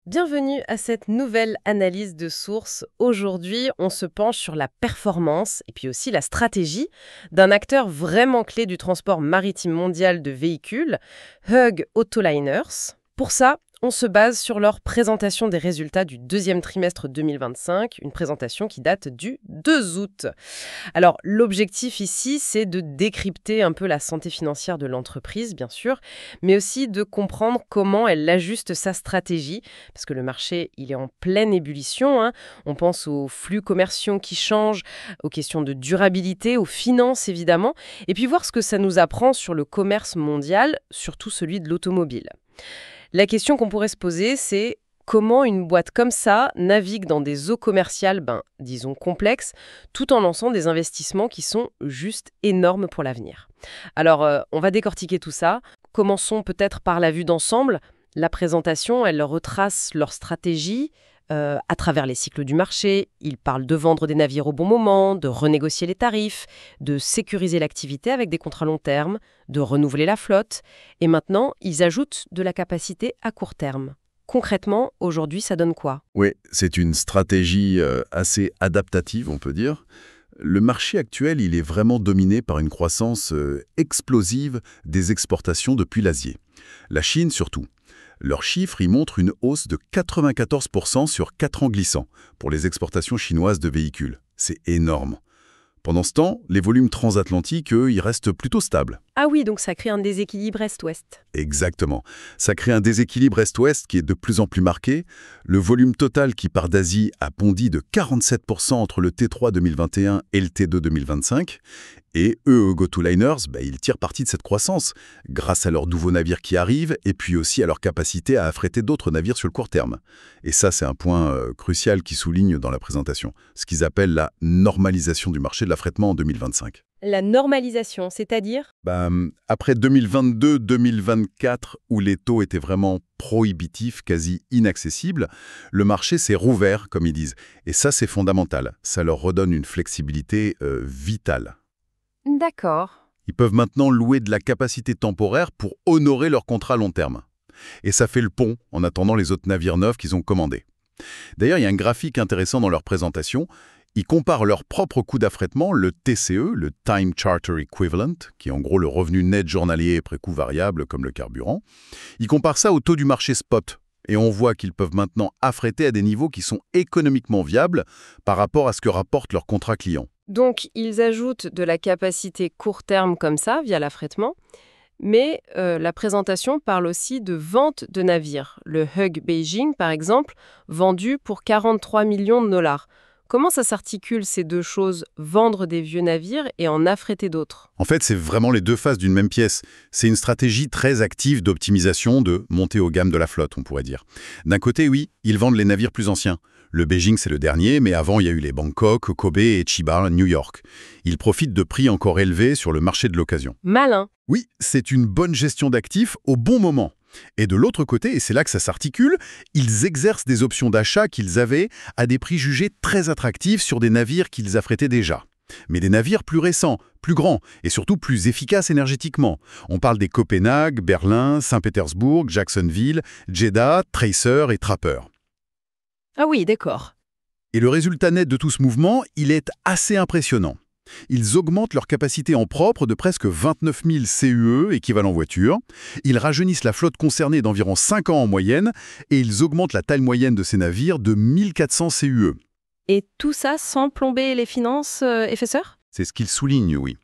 Bienvenue à cette nouvelle analyse de source. Aujourd'hui, on se penche sur la performance et puis aussi la stratégie d'un acteur vraiment clé du transport maritime mondial de véhicules, Höegh Autoliners. Pour ça, on se base sur leur présentation des résultats du deuxième trimestre 2025, une présentation qui date du 2 août. Alors, l'objectif ici, c'est de décrypter un peu la santé financière de l'entreprise, bien sûr, mais aussi de comprendre comment elle ajuste sa stratégie, parce que le marché, il est en pleine ébullition, hein. On pense aux flux commerciaux qui changent, aux questions de durabilité, aux finances, évidemment, et puis voir ce que ça nous apprend sur le commerce mondial, surtout celui de l'automobile. La question qu'on pourrait se poser, c'est comment une boîte comme ça navigue dans des eaux commerciales, disons complexes, tout en lançant des investissements qui sont juste énormes pour l'avenir. Alors, on va décortiquer tout ça. Commençons peut-être par la vue d'ensemble. La présentation, elle retrace leur stratégie à travers les cycles du marché. Ils parlent de vendre des navires au bon moment, de renégocier les tarifs, de sécuriser l'activité avec des contrats long terme, de renouveler la flotte. Et maintenant, ils ajoutent de la capacité à court terme. Concrètement, aujourd'hui, ça donne quoi? Oui, c'est une stratégie assez adaptative, on peut dire. Le marché actuel, il est vraiment dominé par une croissance explosive des exportations depuis l'Asie. La Chine surtout. Leurs chiffres y montrent une hausse de 94% sur 4 ans glissants pour les exportations chinoises de véhicules. C'est énorme. Pendant ce temps, les volumes transatlantiques, eux, ils restent plutôt stables. Ah oui, donc ça crée un déséquilibre Est-Ouest. Exactement. Ça crée un déséquilibre Est-Ouest qui est de plus en plus marqué. Le volume total qui part d'Asie a bondi de 47% entre le T3 2021 et le T2 2025. Et eux, Autoliners, ils tirent parti de cette croissance grâce à leurs nouveaux navires qui arrivent et puis aussi à leur capacité à affréter d'autres navires sur le court terme. Et ça, c'est un point crucial qu'ils soulignent dans la présentation, ce qu'ils appellent la normalisation du marché de l'affrètement en 2025. La normalisation, c'est-à-dire? Après 2022-2024, où les taux étaient vraiment prohibitifs, quasi inaccessibles, le marché s'est rouvert, comme ils disent. Et ça, c'est fondamental. Ça leur redonne une flexibilité vitale. D'accord. Ils peuvent maintenant louer de la capacité temporaire pour honorer leur contrat long terme. Et ça fait le pont en attendant les autres navires neufs qu'ils ont commandés. D'ailleurs, il y a un graphique intéressant dans leur présentation. Ils comparent leur propre coût d'affrètement, le TCE, le Time Charter Equivalent, qui est en gros le revenu net journalier après coût variable comme le carburant. Ils comparent ça au taux du marché spot. Et on voit qu'ils peuvent maintenant affréter à des niveaux qui sont économiquement viables par rapport à ce que rapporte leur contrat client. Donc, ils ajoutent de la capacité court terme comme ça, via l'affrètement, mais la présentation parle aussi de vente de navires. Le Höegh Beijing, par exemple, vendu pour 43 millions de dollars. Comment ça s'articule ces deux choses, vendre des vieux navires et en affréter d'autres? En fait, c'est vraiment les deux faces d'une même pièce. C'est une stratégie très active d'optimisation, de montée aux gammes de la flotte, on pourrait dire. D'un côté, oui, ils vendent les navires plus anciens. Le Beijing, c'est le dernier, mais avant, il y a eu les Bangkok, Kobe et Chiba, New York. Ils profitent de prix encore élevés sur le marché de l'occasion. Malin. Oui, c'est une bonne gestion d'actifs au bon moment. Et de l'autre côté, et c'est là que ça s'articule, ils exercent des options d'achat qu'ils avaient à des prix jugés très attractifs sur des navires qu'ils affrétaient déjà. Mais des navires plus récents, plus grands et surtout plus efficaces énergétiquement. On parle des Copenhague, Berlin, Saint-Pétersbourg, Jacksonville, Jeddah, Tracer et Trapper. Ah oui, d'accord. Et le résultat net de tout ce mouvement, il est assez impressionnant. Ils augmentent leur capacité en propre de presque 29 000 CUE, équivalent voiture. Ils rajeunissent la flotte concernée d'environ 5 ans en moyenne et ils augmentent la taille moyenne de ces navires de 1400 CUE. Et tout ça sans plomber les finances, FSR? C'est ce qu'ils soulignent, oui.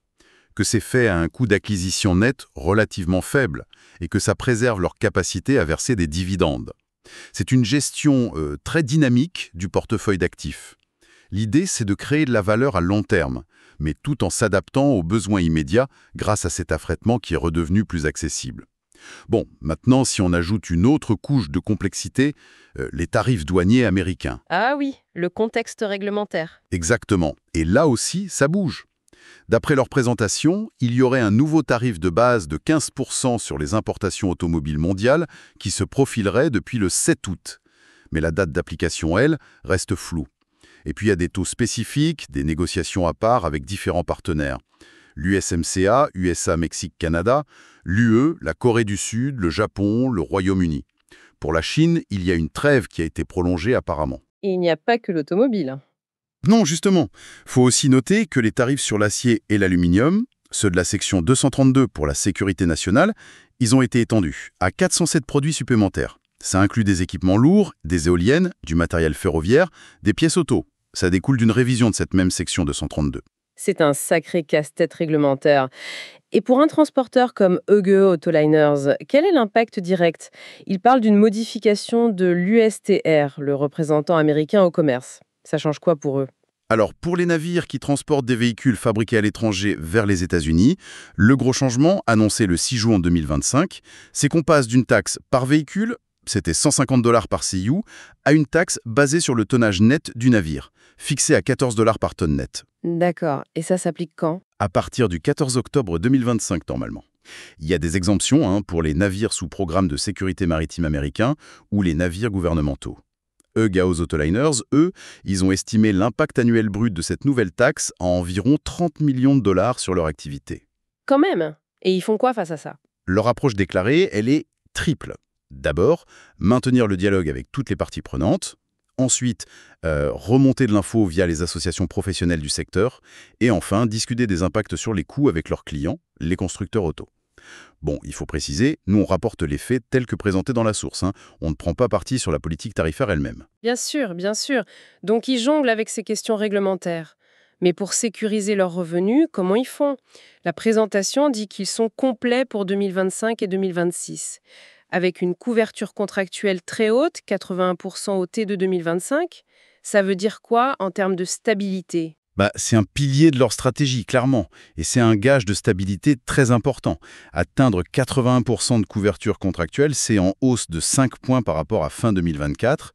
Que c'est fait à un coût d'acquisition net relativement faible et que ça préserve leur capacité à verser des dividendes. C'est une gestion très dynamique du portefeuille d'actifs. L'idée, c'est de créer de la valeur à long terme, mais tout en s'adaptant aux besoins immédiats grâce à cet affrètement qui est redevenu plus accessible. Bon, maintenant, si on ajoute une autre couche de complexité, les tarifs douaniers américains. Ah oui, le contexte réglementaire. Exactement. Et là aussi, ça bouge. D'après leur présentation, il y aurait un nouveau tarif de base de 15% sur les importations automobiles mondiales qui se profilerait depuis le 7 août. Mais la date d'application, elle, reste floue. Et puis il y a des taux spécifiques, des négociations à part avec différents partenaires. L'USMCA, USA, Mexique, Canada, l'UE, la Corée du Sud, le Japon, le Royaume-Uni. Pour la Chine, il y a une trêve qui a été prolongée apparemment. Et il n'y a pas que l'automobile. Non, justement. Faut aussi noter que les tarifs sur l'acier et l'aluminium, ceux de la section 232 pour la sécurité nationale, ils ont été étendus à 407 produits supplémentaires. Ça inclut des équipements lourds, des éoliennes, du matériel ferroviaire, des pièces auto. Ça découle d'une révision de cette même section 232. C'est un sacré casse-tête réglementaire. Et pour un transporteur comme EGE Autoliners, quel est l'impact direct? Il parle d'une modification de l'USTR, le représentant américain au commerce. Ça change quoi pour eux? Alors, pour les navires qui transportent des véhicules fabriqués à l'étranger vers les États-Unis, le gros changement, annoncé le 6 juin 2025, c'est qu'on passe d'une taxe par véhicule, c'était 150 $ par CIU, à une taxe basée sur le tonnage net du navire, fixée à 14 $ par tonne net. D'accord. Et ça s'applique quand? À partir du 14 octobre 2025 normalement. Il y a des exemptions pour les navires sous programme de sécurité maritime américain ou les navires gouvernementaux. EGAOS Autoliners, eux, ils ont estimé l'impact annuel brut de cette nouvelle taxe à environ 30 millions de dollars sur leur activité. Quand même. Et ils font quoi face à ça? Leur approche déclarée, elle est triple. D'abord, maintenir le dialogue avec toutes les parties prenantes. Ensuite, remonter de l'info via les associations professionnelles du secteur. Et enfin, discuter des impacts sur les coûts avec leurs clients, les constructeurs auto. Bon, il faut préciser, nous on rapporte les faits tels que présentés dans la source. On ne prend pas parti sur la politique tarifaire elle-même. Bien sûr, bien sûr. Donc ils jonglent avec ces questions réglementaires. Mais pour sécuriser leurs revenus, comment ils font? La présentation dit qu'ils sont complets pour 2025 et 2026. Avec une couverture contractuelle très haute, 81% au T de 2025, ça veut dire quoi en termes de stabilité? C'est un pilier de leur stratégie, clairement. Et c'est un gage de stabilité très important. Atteindre 81% de couverture contractuelle, c'est en hausse de 5 points par rapport à fin 2024.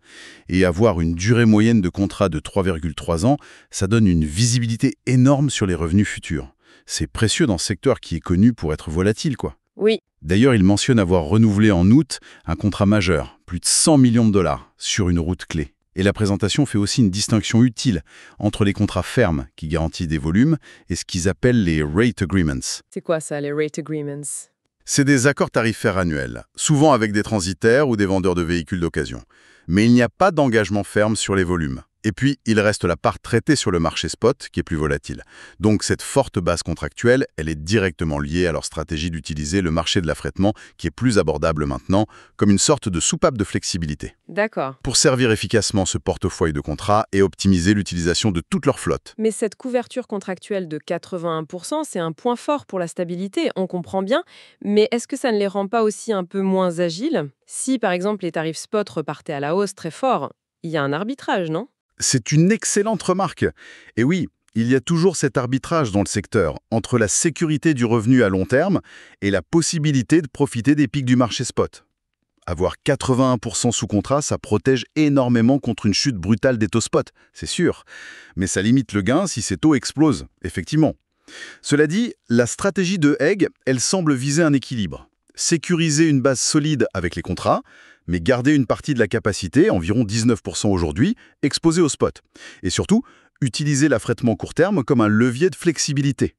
Et avoir une durée moyenne de contrat de 3,3 ans, ça donne une visibilité énorme sur les revenus futurs. C'est précieux dans ce secteur qui est connu pour être volatile, quoi. Oui. D'ailleurs, il mentionne avoir renouvelé en août un contrat majeur, plus de 100 millions de dollars, sur une route clé. Et la présentation fait aussi une distinction utile entre les contrats fermes qui garantissent des volumes et ce qu'ils appellent les rate agreements. C'est quoi ça, les rate agreements? C'est des accords tarifaires annuels, souvent avec des transitaires ou des vendeurs de véhicules d'occasion. Mais il n'y a pas d'engagement ferme sur les volumes. Et puis, il reste la part traitée sur le marché spot qui est plus volatile. Donc cette forte base contractuelle, elle est directement liée à leur stratégie d'utiliser le marché de l'affrètement qui est plus abordable maintenant, comme une sorte de soupape de flexibilité. D'accord. Pour servir efficacement ce portefeuille de contrats et optimiser l'utilisation de toute leur flotte. Mais cette couverture contractuelle de 81%, c'est un point fort pour la stabilité, on comprend bien. Mais est-ce que ça ne les rend pas aussi un peu moins agiles? Si, par exemple, les tarifs spot repartaient à la hausse très fort, il y a un arbitrage, non? C'est une excellente remarque. Et oui, il y a toujours cet arbitrage dans le secteur entre la sécurité du revenu à long terme et la possibilité de profiter des pics du marché spot. Avoir 81% sous contrat, ça protège énormément contre une chute brutale des taux spot, c'est sûr. Mais ça limite le gain si ces taux explosent, effectivement. Cela dit, la stratégie de Hague, elle semble viser un équilibre. Sécuriser une base solide avec les contrats, mais garder une partie de la capacité, environ 19% aujourd'hui, exposée au spot. Et surtout, utiliser l'affrètement court terme comme un levier de flexibilité.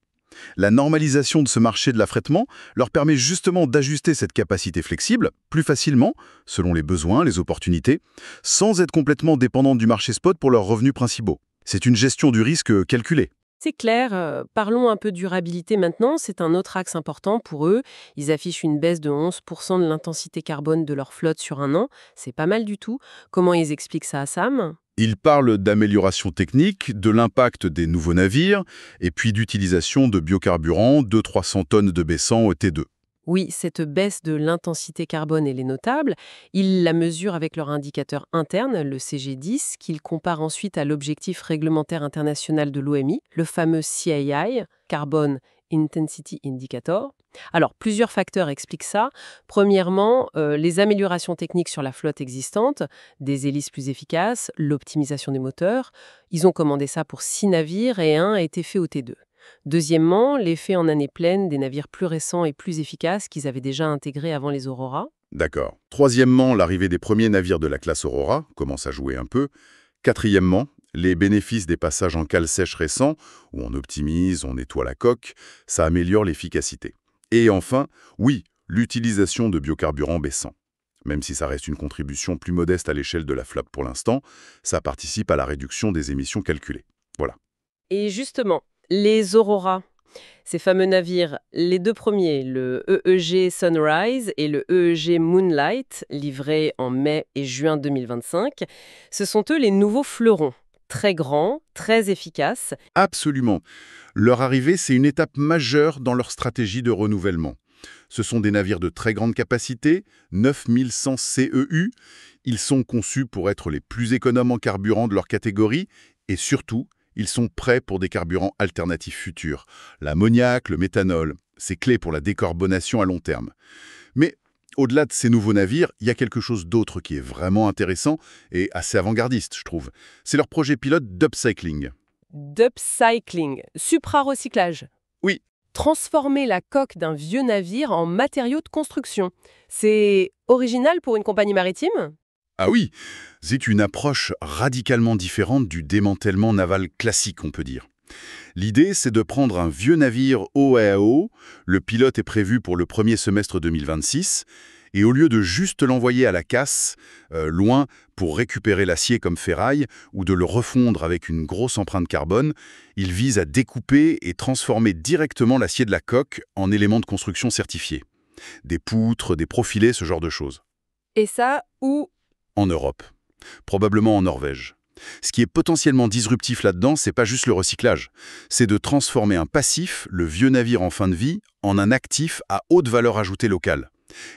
La normalisation de ce marché de l'affrètement leur permet justement d'ajuster cette capacité flexible plus facilement, selon les besoins, les opportunités, sans être complètement dépendante du marché spot pour leurs revenus principaux. C'est une gestion du risque calculée. C'est clair, parlons un peu durabilité maintenant, c'est un autre axe important pour eux. Ils affichent une baisse de 11% de l'intensité carbone de leur flotte sur un an, c'est pas mal du tout. Comment ils expliquent ça à Sam? Ils parlent d'amélioration technique, de l'impact des nouveaux navires, et puis d'utilisation de biocarburants de 300 tonnes de B100 au T2. Oui, cette baisse de l'intensité carbone, elle est notable. Ils la mesurent avec leur indicateur interne, le CG10, qu'ils comparent ensuite à l'objectif réglementaire international de l'OMI, le fameux CII, Carbon Intensity Indicator. Alors, plusieurs facteurs expliquent ça. Premièrement, les améliorations techniques sur la flotte existante, des hélices plus efficaces, l'optimisation des moteurs. Ils ont commandé ça pour 6 navires et un a été fait au T2. Deuxièmement, l'effet en année pleine des navires plus récents et plus efficaces qu'ils avaient déjà intégrés avant les Aurora. D'accord. Troisièmement, l'arrivée des premiers navires de la classe Aurora commence à jouer un peu. Quatrièmement, les bénéfices des passages en cale sèche récents, où on optimise, on nettoie la coque, ça améliore l'efficacité. Et enfin, oui, l'utilisation de biocarburants B100. Même si ça reste une contribution plus modeste à l'échelle de la flotte pour l'instant, ça participe à la réduction des émissions calculées. Voilà. Et justement, les Aurora, ces fameux navires, les deux premiers, le EEG Sunrise et le EEG Moonlight, livrés en mai et juin 2025, ce sont eux les nouveaux fleurons. Très grands, très efficaces. Absolument. Leur arrivée, c'est une étape majeure dans leur stratégie de renouvellement. Ce sont des navires de très grande capacité, 9100 CEU. Ils sont conçus pour être les plus économes en carburant de leur catégorie et surtout, ils sont prêts pour des carburants alternatifs futurs. L'ammoniac, le méthanol, c'est clé pour la décarbonation à long terme. Mais au-delà de ces nouveaux navires, il y a quelque chose d'autre qui est vraiment intéressant et assez avant-gardiste, je trouve. C'est leur projet pilote d'upcycling. D'upcycling, supra-recyclage. Oui. Transformer la coque d'un vieux navire en matériau de construction. C'est original pour une compagnie maritime? Ah oui, c'est une approche radicalement différente du démantèlement naval classique, on peut dire. L'idée, c'est de prendre un vieux navire OAO, le pilote est prévu pour le premier semestre 2026, et au lieu de juste l'envoyer à la casse, loin, pour récupérer l'acier comme ferraille, ou de le refondre avec une grosse empreinte carbone, il vise à découper et transformer directement l'acier de la coque en éléments de construction certifiés. Des poutres, des profilés, ce genre de choses. Et ça, où? En Europe. Probablement en Norvège. Ce qui est potentiellement disruptif là-dedans, c'est pas juste le recyclage. C'est de transformer un passif, le vieux navire en fin de vie, en un actif à haute valeur ajoutée locale.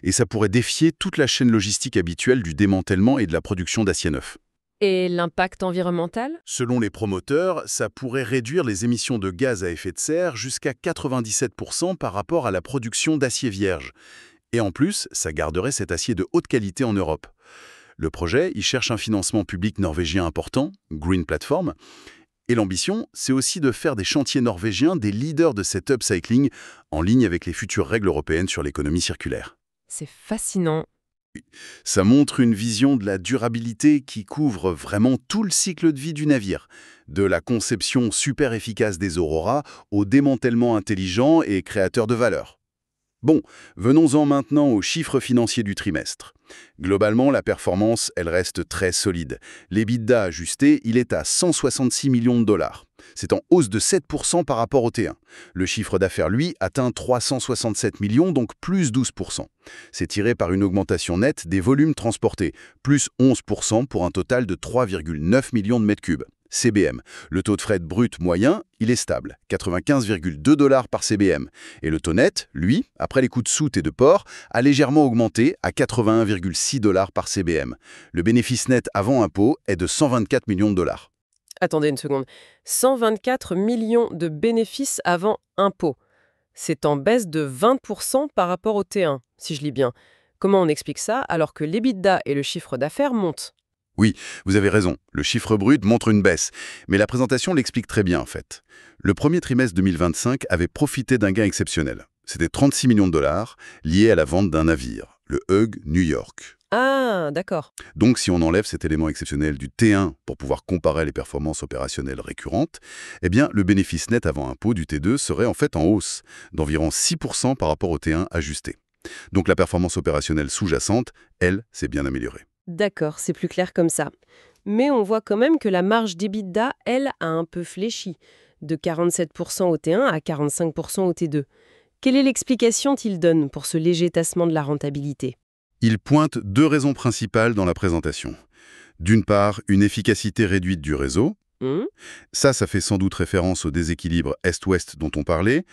Et ça pourrait défier toute la chaîne logistique habituelle du démantèlement et de la production d'acier neuf. Et l'impact environnemental? Selon les promoteurs, ça pourrait réduire les émissions de gaz à effet de serre jusqu'à 97% par rapport à la production d'acier vierge. Et en plus, ça garderait cet acier de haute qualité en Europe. Le projet, il cherche un financement public norvégien important, Green Platform, et l'ambition, c'est aussi de faire des chantiers norvégiens des leaders de cet upcycling en ligne avec les futures règles européennes sur l'économie circulaire. C'est fascinant. Ça montre une vision de la durabilité qui couvre vraiment tout le cycle de vie du navire, de la conception super efficace des Aurora au démantèlement intelligent et créateur de valeur. Bon, venons-en maintenant aux chiffres financiers du trimestre. Globalement, la performance, elle reste très solide. L'EBITDA ajusté, il est à 166 millions de dollars. C'est en hausse de 7% par rapport au T1. Le chiffre d'affaires, lui, atteint 367 millions, donc plus 12%. C'est tiré par une augmentation nette des volumes transportés, plus 11% pour un total de 3,9 millions de mètres cubes. CBM. Le taux de fret brut moyen, il est stable, 95,2 $ par CBM. Et le taux net, lui, après les coûts de soute et de port, a légèrement augmenté à 81,6 $ par CBM. Le bénéfice net avant impôt est de 124 millions de dollars. Attendez une seconde. 124 millions de bénéfices avant impôt. C'est en baisse de 20% par rapport au T1, si je lis bien. Comment on explique ça alors que l'EBITDA et le chiffre d'affaires montent? Oui, vous avez raison, le chiffre brut montre une baisse, mais la présentation l'explique très bien en fait. Le premier trimestre 2025 avait profité d'un gain exceptionnel. C'était 36 millions de dollars liés à la vente d'un navire, le Hug New York. Ah, d'accord. Donc si on enlève cet élément exceptionnel du T1 pour pouvoir comparer les performances opérationnelles récurrentes, eh bien le bénéfice net avant impôt du T2 serait en fait en hausse, d'environ 6% par rapport au T1 ajusté. Donc la performance opérationnelle sous-jacente, elle, s'est bien améliorée. D'accord, c'est plus clair comme ça. Mais on voit quand même que la marge d'EBITDA, elle, a un peu fléchi, de 47% au T1 à 45% au T2. Quelle est l'explication qu'il donne pour ce léger tassement de la rentabilité? Il pointe deux raisons principales dans la présentation. D'une part, une efficacité réduite du réseau. Ça fait sans doute référence au déséquilibre Est-Ouest dont on parlait.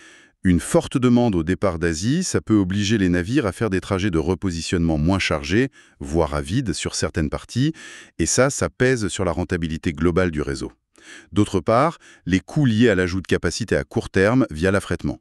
Une forte demande au départ d'Asie, ça peut obliger les navires à faire des trajets de repositionnement moins chargés, voire à vide sur certaines parties, et ça pèse sur la rentabilité globale du réseau. D'autre part, les coûts liés à l'ajout de capacité à court terme via l'affrètement.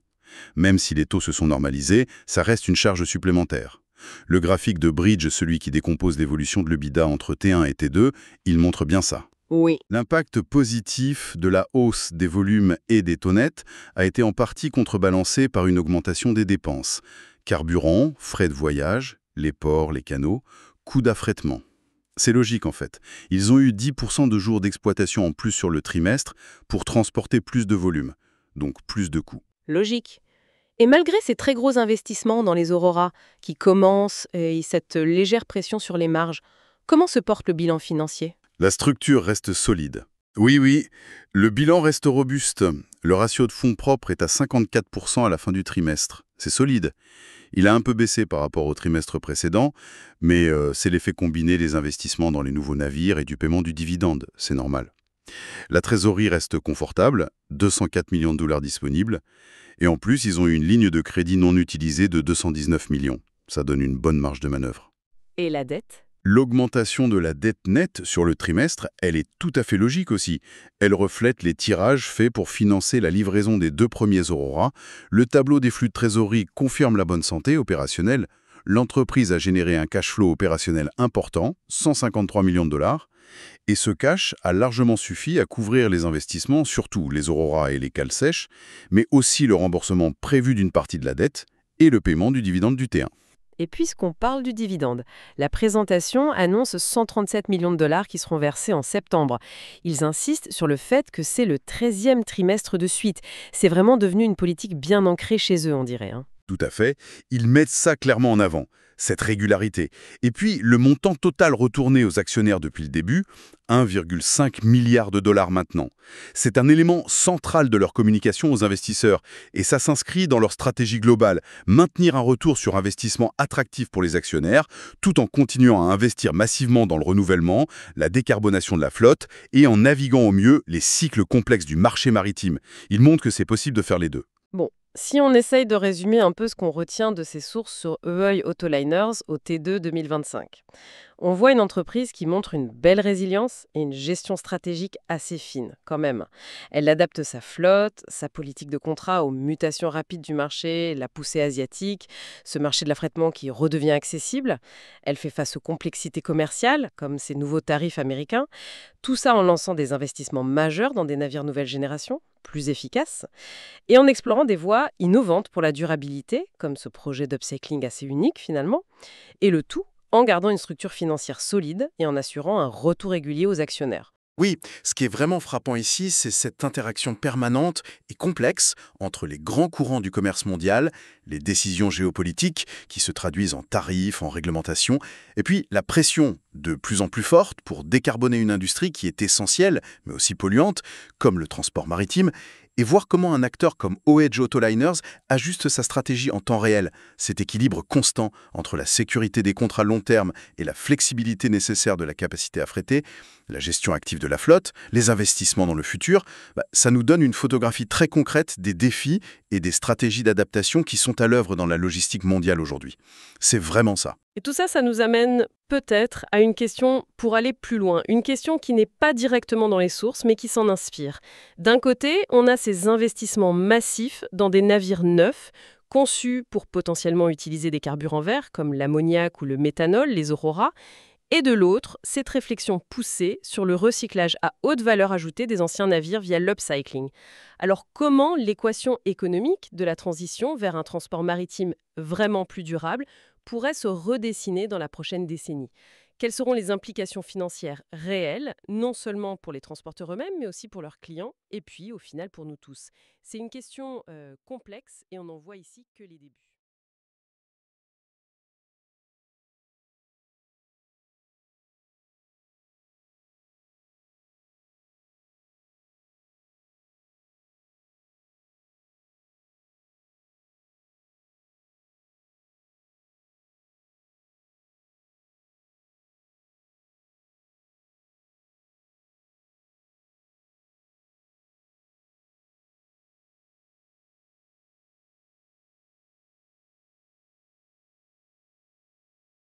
Même si les taux se sont normalisés, ça reste une charge supplémentaire. Le graphique de Bridge, celui qui décompose l'évolution de l'EBITDA entre T1 et T2, il montre bien ça. Oui. L'impact positif de la hausse des volumes et des taux nets a été en partie contrebalancé par une augmentation des dépenses. Carburant, frais de voyage, les ports, les canaux, coûts d'affrètement. C'est logique en fait. Ils ont eu 10% de jours d'exploitation en plus sur le trimestre pour transporter plus de volume, donc plus de coûts. Logique. Et malgré ces très gros investissements dans les Aurora qui commencent et cette légère pression sur les marges, comment se porte le bilan financier? La structure reste solide. Oui, oui, le bilan reste robuste. Le ratio de fonds propres est à 54% à la fin du trimestre. C'est solide. Il a un peu baissé par rapport au trimestre précédent, mais c'est l'effet combiné des investissements dans les nouveaux navires et du paiement du dividende. C'est normal. La trésorerie reste confortable, 204 millions de dollars disponibles, et en plus, ils ont eu une ligne de crédit non utilisée de 219 millions. Ça donne une bonne marge de manœuvre. Et la dette? L'augmentation de la dette nette sur le trimestre, elle est tout à fait logique aussi. Elle reflète les tirages faits pour financer la livraison des 2 premiers Aurora. Le tableau des flux de trésorerie confirme la bonne santé opérationnelle. L'entreprise a généré un cash flow opérationnel important, 153 millions de dollars, et ce cash a largement suffi à couvrir les investissements, surtout les Aurora et les cales sèches, mais aussi le remboursement prévu d'une partie de la dette et le paiement du dividende du T1. Et puisqu'on parle du dividende, la présentation annonce 137 millions de dollars qui seront versés en septembre. Ils insistent sur le fait que c'est le 13e trimestre de suite. C'est vraiment devenu une politique bien ancrée chez eux, on dirait, hein. Tout à fait. Ils mettent ça clairement en avant, cette régularité. Et puis, le montant total retourné aux actionnaires depuis le début, 1,5 milliard de dollars maintenant. C'est un élément central de leur communication aux investisseurs. Et ça s'inscrit dans leur stratégie globale, maintenir un retour sur investissement attractif pour les actionnaires, tout en continuant à investir massivement dans le renouvellement, la décarbonation de la flotte et en naviguant au mieux les cycles complexes du marché maritime. Ils montrent que c'est possible de faire les deux. Bon, si on essaye de résumer un peu ce qu'on retient de ces sources sur EOI Autoliners au T2 2025, on voit une entreprise qui montre une belle résilience et une gestion stratégique assez fine, quand même. Elle adapte sa flotte, sa politique de contrat aux mutations rapides du marché, la poussée asiatique, ce marché de l'affrètement qui redevient accessible. Elle fait face aux complexités commerciales, comme ces nouveaux tarifs américains. Tout ça en lançant des investissements majeurs dans des navires nouvelle génération, plus efficaces, et en explorant des voies innovantes pour la durabilité, comme ce projet d'upcycling assez unique finalement, et le tout en gardant une structure financière solide et en assurant un retour régulier aux actionnaires. Oui, ce qui est vraiment frappant ici, c'est cette interaction permanente et complexe entre les grands courants du commerce mondial, les décisions géopolitiques qui se traduisent en tarifs, en réglementation, et puis la pression de plus en plus forte pour décarboner une industrie qui est essentielle, mais aussi polluante, comme le transport maritime, et voir comment un acteur comme OH Autoliners ajuste sa stratégie en temps réel. Cet équilibre constant entre la sécurité des contrats long terme et la flexibilité nécessaire de la capacité à fréter, la gestion active de la flotte, les investissements dans le futur, ça nous donne une photographie très concrète des défis et des stratégies d'adaptation qui sont à l'œuvre dans la logistique mondiale aujourd'hui. C'est vraiment ça. Et tout ça, ça nous amène peut-être à une question pour aller plus loin. Une question qui n'est pas directement dans les sources, mais qui s'en inspire. D'un côté, on a ces investissements massifs dans des navires neufs, conçus pour potentiellement utiliser des carburants verts, comme l'ammoniac ou le méthanol, les Aurora. Et de l'autre, cette réflexion poussée sur le recyclage à haute valeur ajoutée des anciens navires via l'upcycling. Alors comment l'équation économique de la transition vers un transport maritime vraiment plus durable pourrait se redessiner dans la prochaine décennie? Quelles seront les implications financières réelles, non seulement pour les transporteurs eux-mêmes, mais aussi pour leurs clients, et puis au final pour nous tous? C'est une question complexe et on n'en voit ici que les débuts.